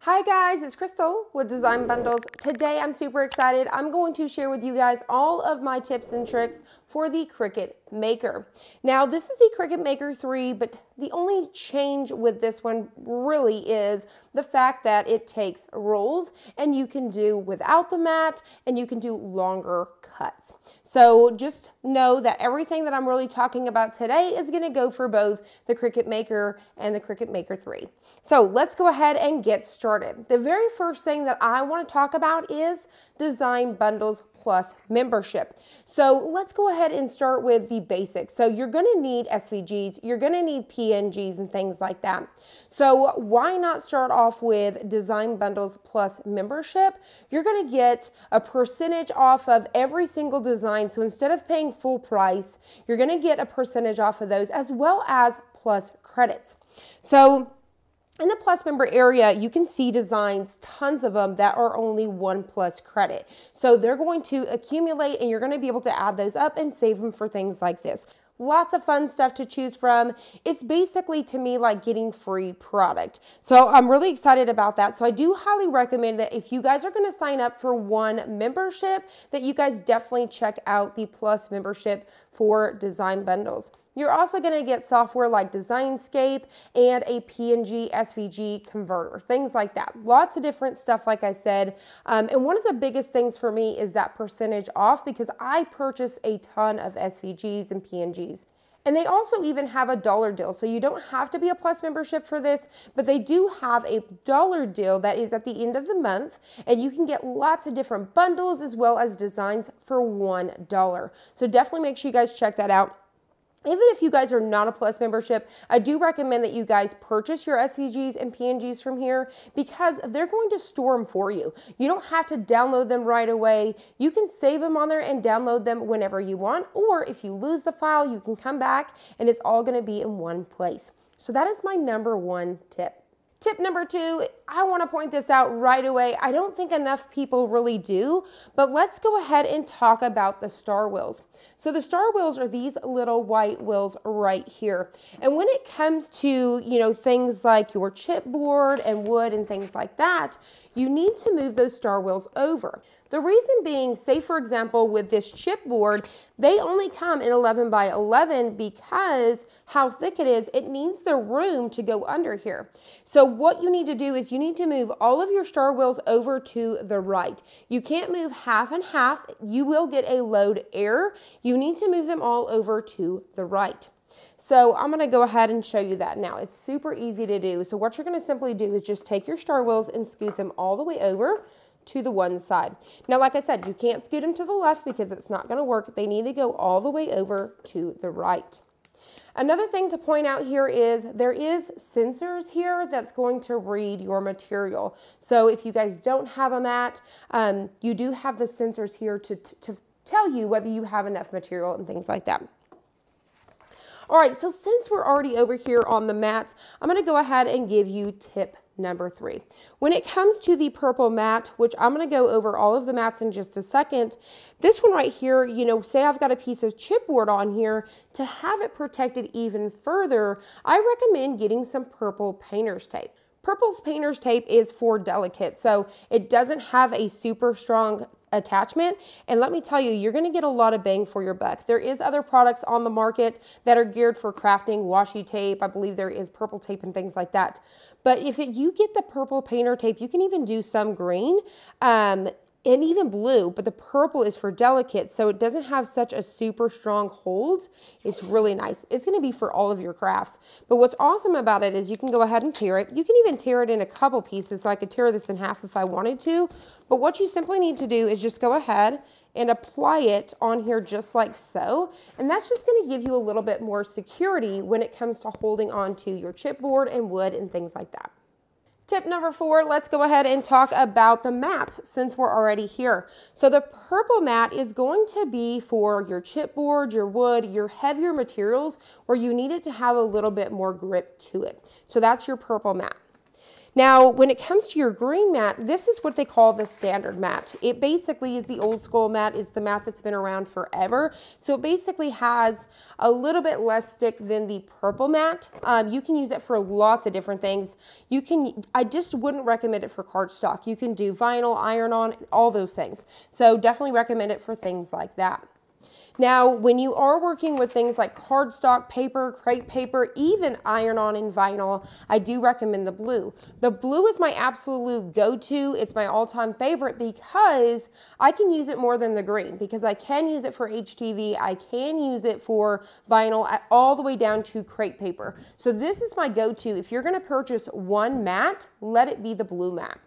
Hi guys, it's Crystal with Design Bundles. Today I'm super excited. I'm going to share with you guys all of my tips and tricks for the Cricut Maker. Now this is the Cricut Maker 3, but the only change with this one really is the fact that it takes rolls and you can do without the mat and you can do longer cuts. So just know that everything that I'm really talking about today is going to go for both the Cricut Maker and the Cricut Maker 3. So let's go ahead and get started. The very first thing that I want to talk about is Design Bundles Plus membership. So let's go ahead and start with the basics. So you're going to need SVGs, you're going to need PNGs and things like that. So why not start off with Design Bundles Plus membership? You're going to get a percentage off of every single design. So instead of paying full price, you're going to get a percentage off of those as well as plus credits. So in the Plus member area, you can see designs, tons of them that are only 1 plus credit. So they're going to accumulate and you're going to be able to add those up and save them for things like this. Lots of fun stuff to choose from. It's basically, to me, like getting free product. So I'm really excited about that. So I do highly recommend that if you guys are going to sign up for one membership, that you guys definitely check out the Plus membership for Design Bundles. You're also going to get software like Designscape and a PNG SVG converter, things like that. Lots of different stuff, like I said. And one of the biggest things for me is that percentage off, because I purchase a ton of SVGs and PNGs. And they also even have a dollar deal. So you don't have to be a Plus membership for this, but they do have a dollar deal that is at the end of the month. And you can get lots of different bundles as well as designs for $1. So definitely make sure you guys check that out. Even if you guys are not a Plus membership, I do recommend that you guys purchase your SVGs and PNGs from here because they're going to store them for you. You don't have to download them right away. You can save them on there and download them whenever you want, or if you lose the file, you can come back and it's all going to be in one place. So that is my number one tip. Tip number 2, I want to point this out right away. I don't think enough people really do, but let's go ahead and talk about the star wheels. So the star wheels are these little white wheels right here. And when it comes to, things like your chipboard and wood and things like that, you need to move those star wheels over. The reason being, say for example, with this chipboard, they only come in 11 by 11 because how thick it is, it needs the room to go under here. So what you need to do is you need to move all of your star wheels over to the right. You can't move half and half. You will get a load error. You need to move them all over to the right. So I'm going to go ahead and show you that now. It's super easy to do. So what you're going to simply do is just take your star wheels and scoot them all the way over to the one side. Now, like I said, you can't scoot them to the left because it's not going to work. They need to go all the way over to the right. Another thing to point out here is there is sensors here that's going to read your material. So if you guys don't have a mat, you do have the sensors here to tell you whether you have enough material and things like that. All right, so since we're already over here on the mats, I'm going to go ahead and give you tip number 3. When it comes to the purple mat, which I'm going to go over all of the mats in just a second, this one right here, say I've got a piece of chipboard on here, to have it protected even further, I recommend getting some purple painter's tape. Purple's painter's tape is for delicate, so it doesn't have a super strong attachment, and let me tell you, you're going to get a lot of bang for your buck. There is other products on the market that are geared for crafting, washi tape. I believe there is purple tape and things like that. But if you get the purple painter tape, you can even do some green and even blue, but the purple is for delicate, so it doesn't have such a super strong hold. It's really nice. It's going to be for all of your crafts. But what's awesome about it is you can go ahead and tear it. You can even tear it in a couple pieces, so I could tear this in half if I wanted to. But what you simply need to do is just go ahead and apply it on here just like so. And that's just going to give you a little bit more security when it comes to holding on to your chipboard and wood and things like that. Tip number 4, let's go ahead and talk about the mats since we're already here. So the purple mat is going to be for your chipboard, your wood, your heavier materials where you need it to have a little bit more grip to it. So that's your purple mat. Now, when it comes to your green mat, this is what they call the standard mat. It basically is the old school mat. It's the mat that's been around forever. So it basically has a little bit less stick than the purple mat. You can use it for lots of different things. I just wouldn't recommend it for cardstock. You can do vinyl, iron-on, all those things. So definitely recommend it for things like that. Now, when you are working with things like cardstock, paper, crepe paper, even iron-on and vinyl, I do recommend the blue. The blue is my absolute go-to. It's my all-time favorite because I can use it more than the green, because I can use it for HTV, I can use it for vinyl, all the way down to crepe paper. So this is my go-to. If you're going to purchase one mat, let it be the blue mat.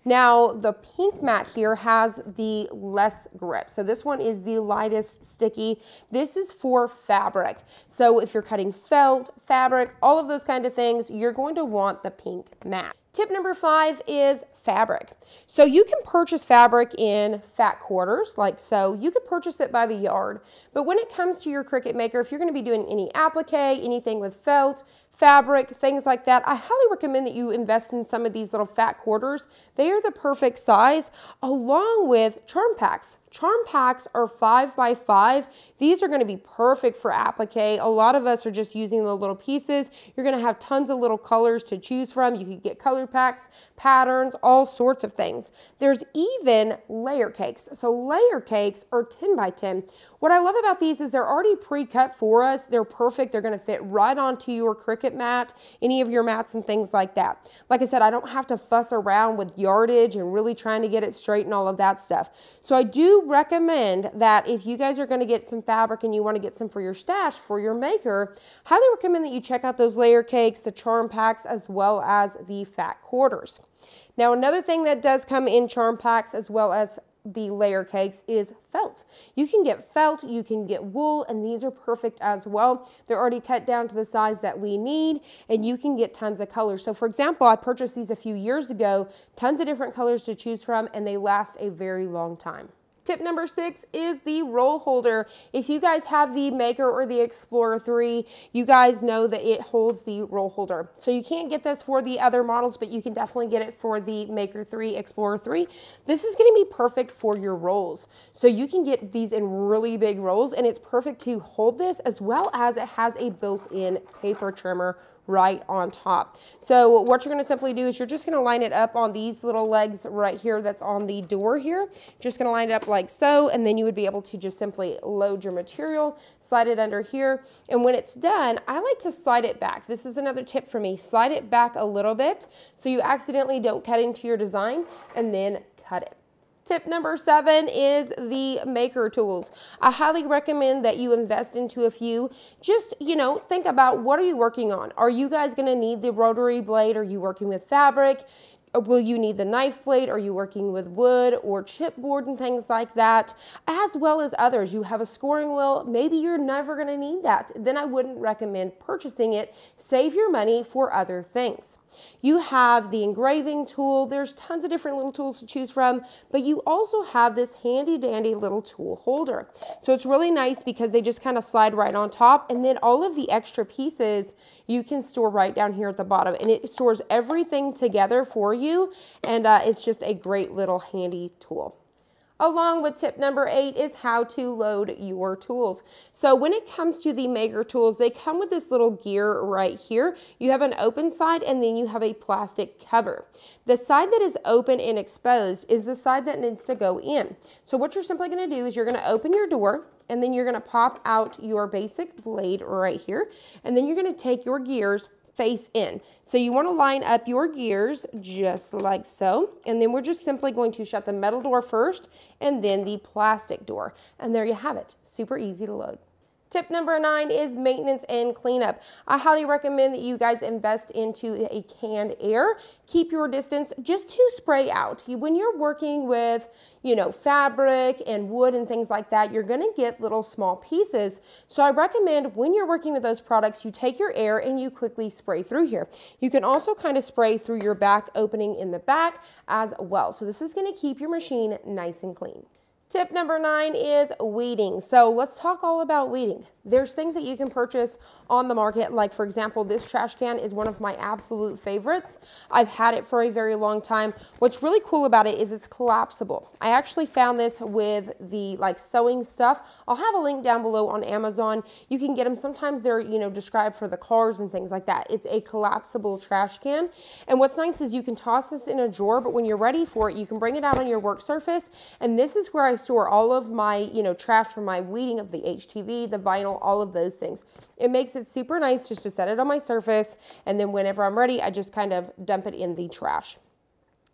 Now, the pink mat here has the less grip. So this one is the lightest sticky. This is for fabric. So if you're cutting felt, fabric, all of those kind of things, you're going to want the pink mat. Tip number 5 is fabric. So you can purchase fabric in fat quarters, like so. You could purchase it by the yard. But when it comes to your Cricut Maker, if you're going to be doing any applique, anything with felt, fabric, things like that, I highly recommend that you invest in some of these little fat quarters. They are the perfect size, along with charm packs. Charm packs are 5 by 5. These are going to be perfect for applique. A lot of us are just using the little pieces. You're going to have tons of little colors to choose from. You could get color packs, patterns, all sorts of things. There's even layer cakes. So layer cakes are 10 by 10. What I love about these is they're already pre-cut for us. They're perfect. They're going to fit right onto your Cricut mat, any of your mats and things like that. Like I said, I don't have to fuss around with yardage and really trying to get it straight and all of that stuff. So I do recommend that if you guys are going to get some fabric and you want to get some for your stash, for your maker, highly recommend that you check out those layer cakes, the charm packs, as well as the fat quarters. Now, another thing that does come in charm packs as well as the layer cakes is felt. You can get felt, you can get wool, and these are perfect as well. They're already cut down to the size that we need, and you can get tons of colors. So for example, I purchased these a few years ago, tons of different colors to choose from, and they last a very long time. Tip number 6 is the roll holder. If you guys have the Maker or the Explorer 3, you guys know that it holds the roll holder. So you can't get this for the other models, but you can definitely get it for the Maker 3, Explorer 3. This is going to be perfect for your rolls. So you can get these in really big rolls, and it's perfect to hold this, as well as it has a built-in paper trimmer right on top. So what you're going to simply do is you're just going to line it up on these little legs right here that's on the door here. Just going to line it up like so, and then you would be able to just simply load your material, slide it under here, and when it's done, I like to slide it back. This is another tip for me. Slide it back a little bit so you accidentally don't cut into your design, and then cut it. Tip number 7 is the Maker tools. I highly recommend that you invest into a few. Just, think about, what are you working on? Are you guys going to need the rotary blade? Are you working with fabric? Will you need the knife blade? Are you working with wood or chipboard and things like that? As well as others. You have a scoring wheel. Maybe you're never going to need that. Then I wouldn't recommend purchasing it. Save your money for other things. You have the engraving tool. There's tons of different little tools to choose from, but you also have this handy dandy little tool holder. So it's really nice because they just kind of slide right on top, and then all of the extra pieces you can store right down here at the bottom, and it stores everything together for you, and it's just a great little handy tool. Along with tip number 8 is how to load your tools. So when it comes to the Maker tools, they come with this little gear right here. You have an open side, and then you have a plastic cover. The side that is open and exposed is the side that needs to go in. So what you're simply going to do is you're going to open your door, and then you're going to pop out your basic blade right here, and then you're going to take your gears face in. So you want to line up your gears just like so, and then we're just simply going to shut the metal door first and then the plastic door, and there you have it. Super easy to load. Tip number 9 is maintenance and cleanup. I highly recommend that you guys invest into a canned air. Keep your distance just to spray out. When you're working with, fabric and wood and things like that, you're going to get little small pieces. So I recommend when you're working with those products, you take your air and you quickly spray through here. You can also kind of spray through your back opening in the back as well. So this is going to keep your machine nice and clean. Tip number 9 is weeding. So let's talk all about weeding. There's things that you can purchase on the market. Like for example, this trash can is one of my absolute favorites. I've had it for a very long time. What's really cool about it is it's collapsible. I actually found this with the sewing stuff. I'll have a link down below on Amazon. You can get them. Sometimes they're, described for the cars and things like that. It's a collapsible trash can. And what's nice is you can toss this in a drawer, but when you're ready for it, you can bring it out on your work surface. And this is where I store all of my, trash from my weeding of the HTV, the vinyl, all of those things. It makes it super nice just to set it on my surface, and then whenever I'm ready, I just kind of dump it in the trash.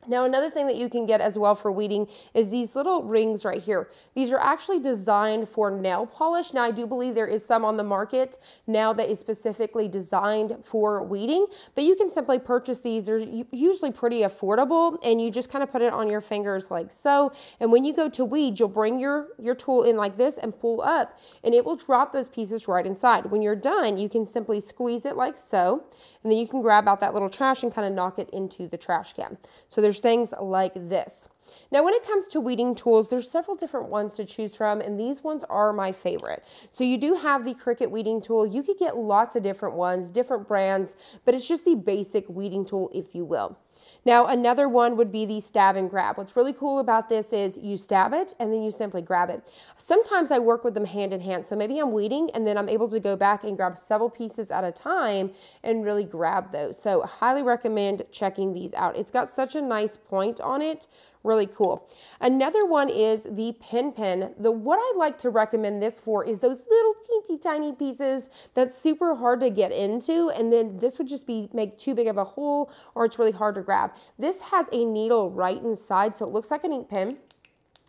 Now, another thing that you can get as well for weeding is these little rings right here. These are actually designed for nail polish. Now, I do believe there is some on the market now that is specifically designed for weeding, but you can simply purchase these. They're usually pretty affordable, and you just kind of put it on your fingers like so. And when you go to weed, you'll bring your tool in like this and pull up, and it will drop those pieces right inside. When you're done, you can simply squeeze it like so, and then you can grab out that little trash and kind of knock it into the trash can. So there's things like this. Now, when it comes to weeding tools, there's several different ones to choose from, and these ones are my favorite. So you do have the Cricut weeding tool. You could get lots of different ones, different brands, but it's just the basic weeding tool, if you will. Now, another one would be the stab and grab. What's really cool about this is you stab it and then you simply grab it. Sometimes I work with them hand in hand. So maybe I'm weeding and then I'm able to go back and grab several pieces at a time and really grab those. So highly recommend checking these out. It's got such a nice point on it. Really cool. Another one is the pin pen. What I like to recommend this for is those little teensy tiny pieces that's super hard to get into, and then this would just make too big of a hole, or it's really hard to grab. This has a needle right inside, so it looks like an ink pen,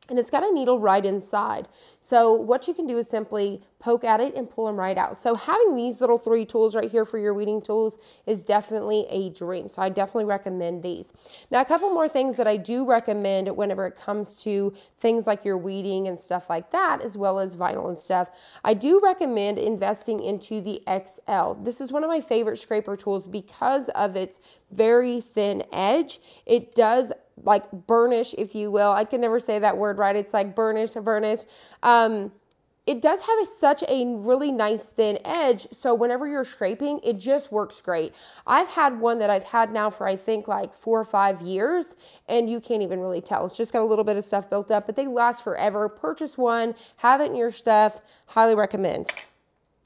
and it's got a needle right inside. So what you can do is simply poke at it and pull them right out. So having these little 3 tools right here for your weeding tools is definitely a dream. So I definitely recommend these. Now, a couple more things that I do recommend whenever it comes to things like your weeding and stuff like that, as well as vinyl and stuff. I do recommend investing into the XL. This is one of my favorite scraper tools because of its very thin edge. It does burnish, if you will. I can never say that word right. It's like burnish. It does have such a really nice thin edge, so whenever you're scraping, it just works great. I've had one that I've had now for I think 4 or 5 years, and you can't even really tell. It's just got a little bit of stuff built up, but they last forever. Purchase one, have it in your stuff. Highly recommend.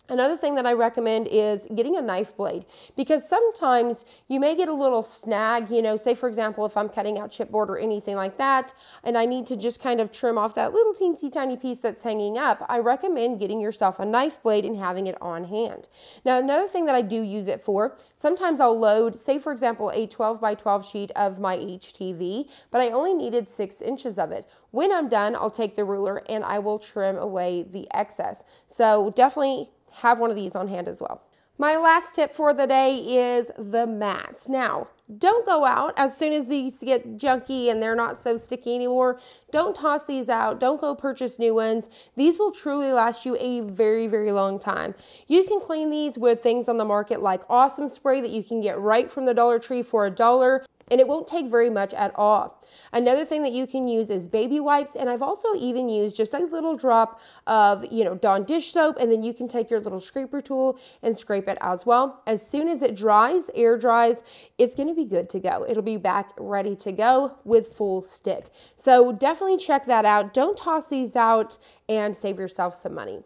Another thing that I recommend is getting a knife blade, because sometimes you may get a little snag, say for example, if I'm cutting out chipboard or anything like that, and I need to just kind of trim off that little teensy tiny piece that's hanging up, I recommend getting yourself a knife blade and having it on hand. Now, another thing that I do use it for, sometimes I'll load, say for example, a 12 by 12 sheet of my HTV, but I only needed 6 inches of it. When I'm done, I'll take the ruler and I will trim away the excess. So definitely have one of these on hand as well. My last tip for the day is the mats. Now, don't go out as soon as these get junky and they're not so sticky anymore. Don't toss these out. Don't go purchase new ones. These will truly last you a very, very long time. You can clean these with things on the market like Awesome Spray that you can get right from the Dollar Tree for $1. And it won't take very much at all. Another thing that you can use is baby wipes, and I've also even used just a little drop of, Dawn dish soap, and then you can take your little scraper tool and scrape it as well. As soon as it dries, air dries, it's going to be good to go. It'll be back ready to go with full stick. So definitely check that out. Don't toss these out and save yourself some money.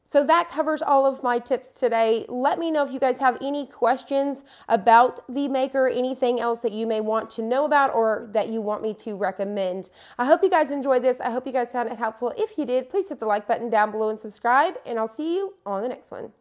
So that covers all of my tips today. Let me know if you guys have any questions about the maker, anything else that you may want to know about or that you want me to recommend. I hope you guys enjoyed this. I hope you guys found it helpful. If you did, please hit the like button down below and subscribe, and I'll see you on the next one.